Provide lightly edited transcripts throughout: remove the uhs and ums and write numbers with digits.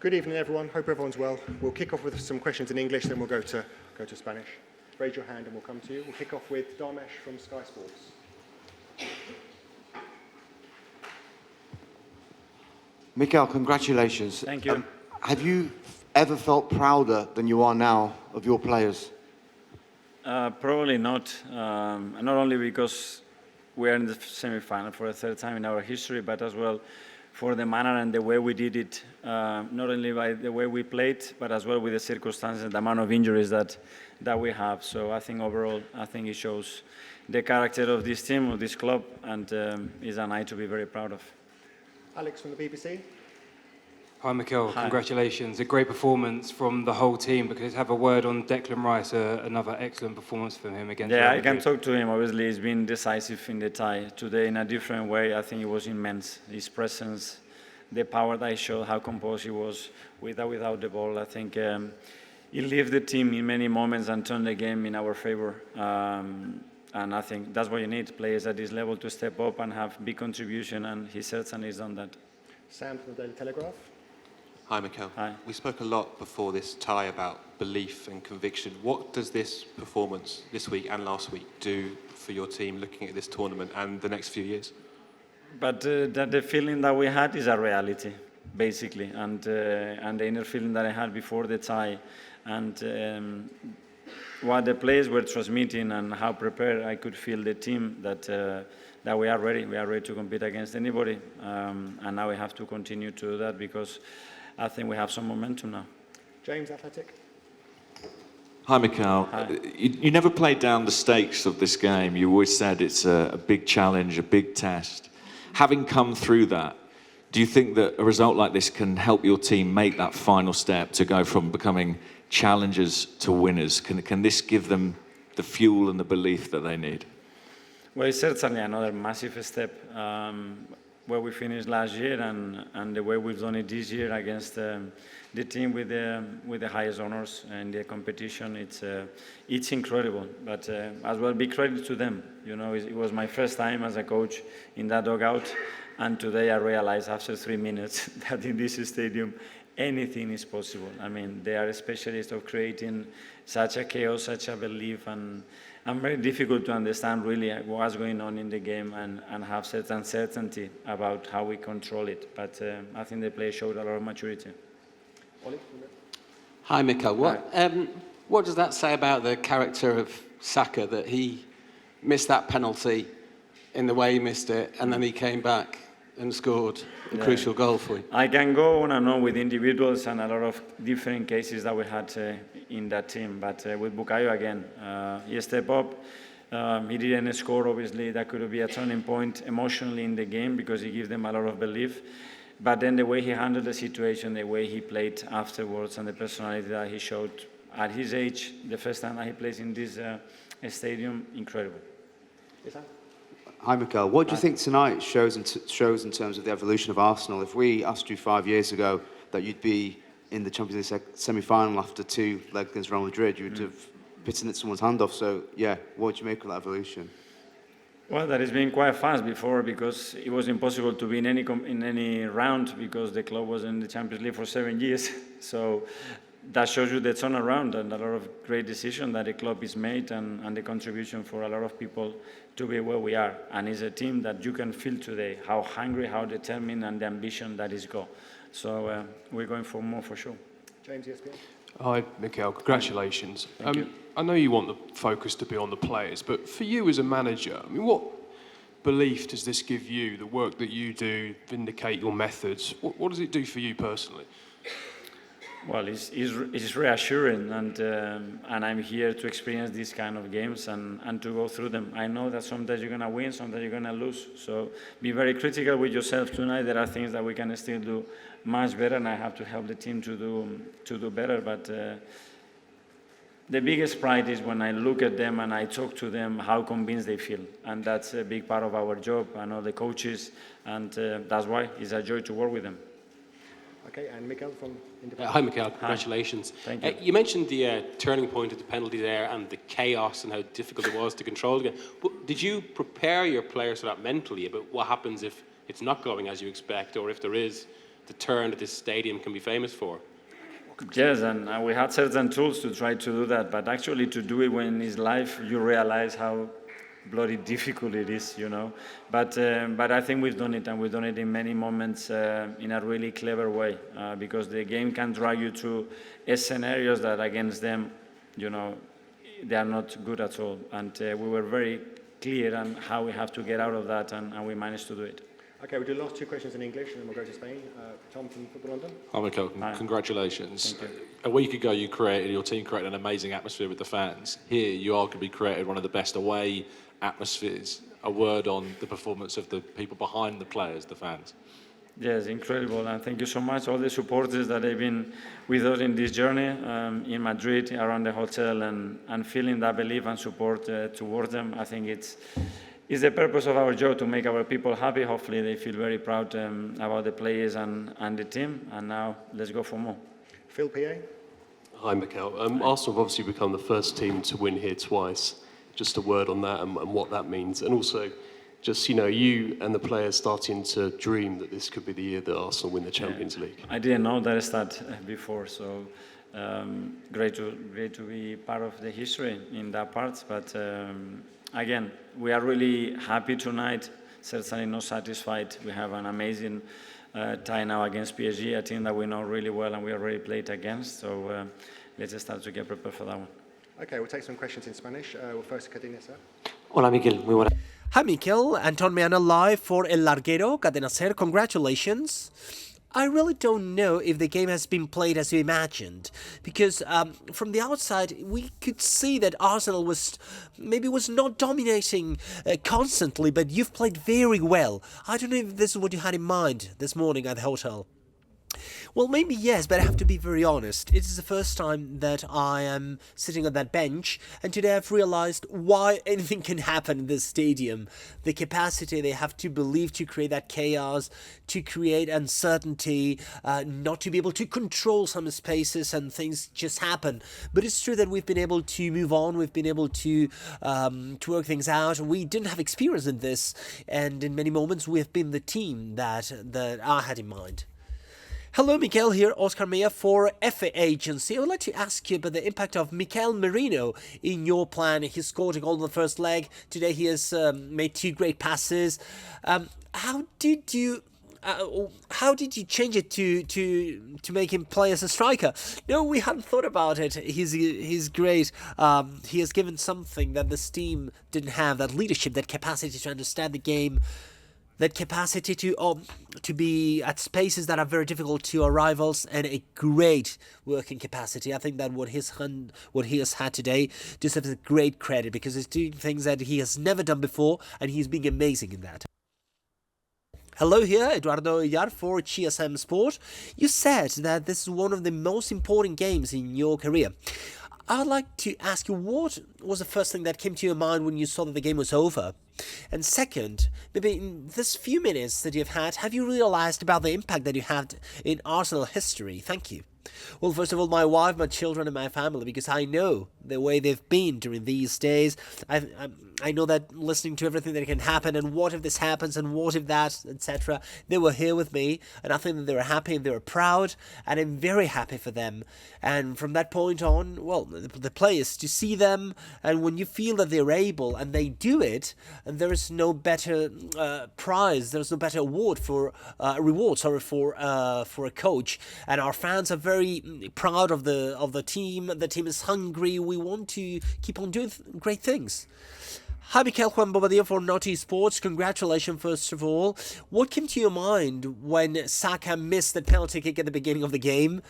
Good evening, everyone. Hope everyone's well. We'll kick off with some questions in English, then we'll go to Spanish. Raise your hand and we'll come to you. We'll kick off with Dharmesh from Sky Sports. Mikel, congratulations. Thank you. Have you ever felt prouder than you are now of your players? Probably not. Not only because we are in the semi-final for the third time in our history, but as well for the manner and the way we did it, not only by the way we played, but as well with the circumstances and the amount of injuries that we have. So I think overall, it shows the character of this team, of this club, and is an eye to be very proud of. Alex from the BBC. Hi, Mikel. Hi. Congratulations. A great performance from the whole team. Because have a word on Declan Rice, another excellent performance from him against Yeah, Real I can Madrid. talk to him. Obviously, he's been decisive in the tie. Today, in a different way, I think it was immense. His presence, the power that he showed, how composed he was without the ball. I think he lifted the team in many moments and turned the game in our favor. And I think that's what you need, players at this level to step up and have big contribution, and he certainly has done that. Sam from the Daily Telegraph. Hi, Mikel. Hi. We spoke a lot before this tie about belief and conviction. What does this performance this week and last week do for your team looking at this tournament and the next few years? But the feeling that we had is a reality, basically, and the inner feeling that I had before the tie, and what the players were transmitting and how prepared I could feel the team that we are ready. We are ready to compete against anybody, and now we have to continue to do that because I think we have some momentum now. James, Athletic. Hi, Mikel. Hi. You never played down the stakes of this game. You always said it's a big challenge, a big test. Having come through that, do you think that a result like this can help your team make that final step to go from becoming challengers to winners? Can this give them the fuel and the belief that they need? Well, it's certainly another massive step. Where we finished last year and the way we've done it this year against the team with the highest honors in the competition, it's incredible. But as well, big credit to them. You know, it was my first time as a coach in that dugout, and today I realized after 3 minutes that in this stadium anything is possible. I mean, they are specialists of creating such a chaos, such a belief, and very difficult to understand really what's going on in the game and have certain certainty about how we control it. But I think the players showed a lot of maturity. Ollie. Hi, Mikel. What does that say about the character of Saka, that he missed that penalty in the way he missed it, and then he came back and scored a crucial goal for you? I can go on and on with individuals and a lot of different cases that we had in that team. But with Bukayo again, he stepped up. He didn't score, obviously. That could be a turning point emotionally in the game because he gives them a lot of belief. But then the way he handled the situation, the way he played afterwards, and the personality that he showed at his age, the first time that he plays in this stadium, incredible. Yes, Hi, Mikel. What do you think tonight shows in terms of the evolution of Arsenal? If we asked you 5 years ago that you'd be in the Champions League semi-final after 2 legs against Real Madrid, you would have bitten someone's hand off. So, yeah, what do you make of that evolution? Well, that has been quite fast before because it was impossible to be in any round because the club was in the Champions League for 7 years. So that shows you the turnaround and a lot of great decisions that the club is made and the contribution for a lot of people to be where we are. And it's a team that you can feel today, how hungry, how determined, and the ambition that is got. So we're going for more for sure. James, ESPN. Hi, Mikel. Congratulations. Thank you. I know you want the focus to be on the players, but for you as a manager, I mean, what belief does this give you, the work that you do, vindicate your methods? What does it do for you personally? Well, it's reassuring, and I'm here to experience these kind of games and to go through them. I know that sometimes you're going to win, sometimes you're going to lose. So be very critical with yourself tonight. There are things that we can still do much better, and I have to help the team to do better. But the biggest pride is when I look at them and I talk to them, how convinced they feel. And that's a big part of our job. I know the coaches, and that's why it's a joy to work with them. Okay, and Mikel from Independent. Hi, Mikel. Congratulations. Thank you. You mentioned the turning point of the penalty there and the chaos and how difficult it was to control again. But did you prepare your players for that mentally about what happens if it's not going as you expect, or if there is the turn that this stadium can be famous for. Yes, and we had certain tools to try to do that, but actually to do it when it's live, you realize how bloody difficult it is, you know. But I think we've done it, and we've done it in many moments in a really clever way, because the game can drag you to scenarios that against them, you know, they are not good at all. And we were very clear on how we have to get out of that, and we managed to do it. Okay, we'll do the last two questions in English, and then we'll go to Spain. Tom from Football London. Hi, Mikel. Congratulations. A week ago, your team created an amazing atmosphere with the fans. Here, you arguably created one of the best away atmospheres. A word on the performance of the people behind the players, the fans. Yes, incredible, and thank you so much, all the supporters that have been with us in this journey in Madrid, around the hotel, and feeling that belief and support towards them. I think it's the purpose of our job to make our people happy. Hopefully they feel very proud about the players and the team, and now let's go for more. Phil PA. Hi, Mikel. Arsenal have obviously become the first team to win here twice. Just a word on that and what that means. And also, just, you know, you and the players starting to dream that this could be the year that Arsenal win the Champions League. I didn't know that start before, so great to be part of the history in that part. But again, we are really happy tonight, certainly not satisfied. We have an amazing tie now against PSG, a team that we know really well and we already played against. So let's start to get prepared for that one. Okay, we'll take some questions in Spanish. We'll first Cadena, sir. Hola, Mikel. Muy buena. Hi, Mikel. Anton Meana live for El Larguero. Cadena Ser, congratulations. I really don't know if the game has been played as you imagined, because from the outside we could see that Arsenal was not dominating constantly, but you've played very well. I don't know if this is what you had in mind this morning at the hotel. Well, maybe yes, but I have to be very honest. It is the first time that I am sitting on that bench, and today I've realized why anything can happen in this stadium. The capacity they have to believe to create that chaos, to create uncertainty, not to be able to control some spaces, and things just happen. But it's true that we've been able to move on, we've been able to work things out. We didn't have experience in this, and in many moments we have been the team that I had in mind. Hello, Mikel here, Oscar Mea for FA Agency. I would like to ask you about the impact of Mikel Merino in your plan. He scored a goal in the first leg. Today he has made 2 great passes. How did you change it to make him play as a striker? No, we hadn't thought about it. He's great. He has given something that this team didn't have, that leadership, that capacity to understand the game, that capacity to be at spaces that are very difficult to our rivals, and a great working capacity. I think that what he has had today deserves a great credit, because he's doing things that he has never done before, and he's being amazing in that. Hello here, Eduardo Illar for GSM Sport. You said that this is one of the most important games in your career. I'd like to ask you, what was the first thing that came to your mind when you saw that the game was over? And second, maybe in this few minutes that you've had, have you realized about the impact that you had in Arsenal history? Thank you. Well, first of all, my wife, my children, and my family, because I know the way they've been during these days. I know that listening to everything that can happen, and what if this happens, and what if that, etc. They were here with me, and I think that they were happy and they were proud, and I'm very happy for them. And from that point on, well, the players, to see them, and when you feel that they're able and they do it, and there is no better prize, there's no better award for reward, for a coach. And our fans are very proud of the team. The team is hungry. We want to keep on doing great things. Hi, Mikel, Juan Bobadilla for Naughty Sports. Congratulations, first of all. What came to your mind when Saka missed the penalty kick at the beginning of the game?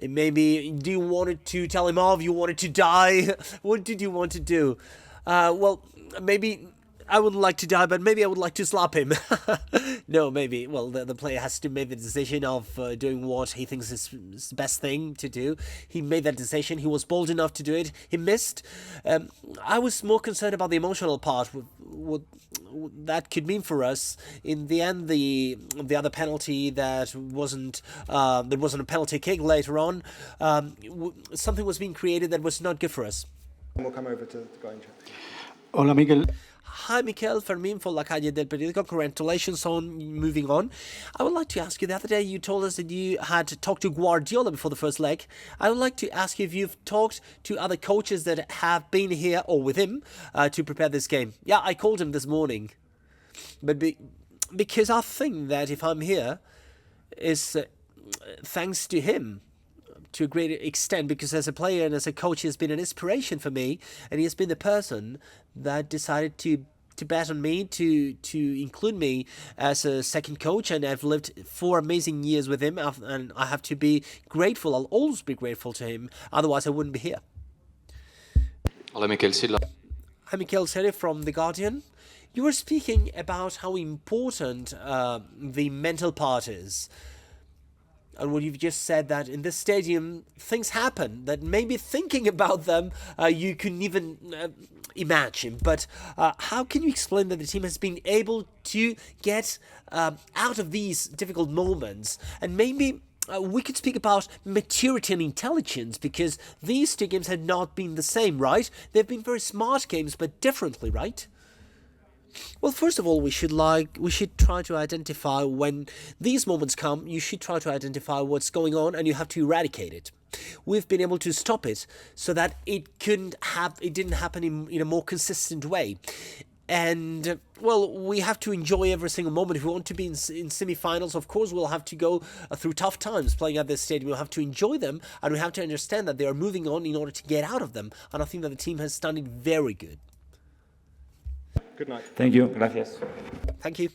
Maybe, do you want to tell him off? You wanted to die? What did you want to do? Well, maybe I wouldn't like to die, but maybe I would like to slap him. No, maybe. Well, the player has to make the decision of doing what he thinks is the best thing to do. He made that decision. He was bold enough to do it. He missed. I was more concerned about the emotional part, what that could mean for us. In the end, the other penalty that wasn't a penalty kick later on, something was being created that was not good for us. And we'll come over to the guy in chat. Hola, Mikel. Hi, Mikel. Fermín for La Calle del Periódico. Congratulations on moving on. I would like to ask you, the other day you told us that you had talked to Guardiola before the first leg. I would like to ask you if you've talked to other coaches that have been here or with him to prepare this game. Yeah, I called him this morning. But because I think that if I'm here, it's thanks to him to a great extent, because as a player and as a coach, he has been an inspiration for me, and he has been the person that decided to bet on me, to include me as a second coach, and I've lived 4 amazing years with him, and I have to be grateful. I'll always be grateful to him, otherwise I wouldn't be here. Hola, Mikel Silva. Hi, Mikel Arteta from The Guardian. You were speaking about how important the mental part is. And what you've just said, that in this stadium, things happen that maybe thinking about them, you couldn't even imagine. But how can you explain that the team has been able to get out of these difficult moments? And maybe we could speak about maturity and intelligence, because these 2 games have not been the same, right? They've been very smart games, but differently, right? Well, first of all, we should try to identify when these moments come. You should try to identify what's going on, and you have to eradicate it. We've been able to stop it so that it didn't happen in a more consistent way. And well, we have to enjoy every single moment. If we want to be in semi-finals, of course, we'll have to go through tough times playing at this stadium. We'll have to enjoy them, and we have to understand that they are moving on in order to get out of them. And I think that the team has done it very good. Good night. Thank you. Gracias. Thank you.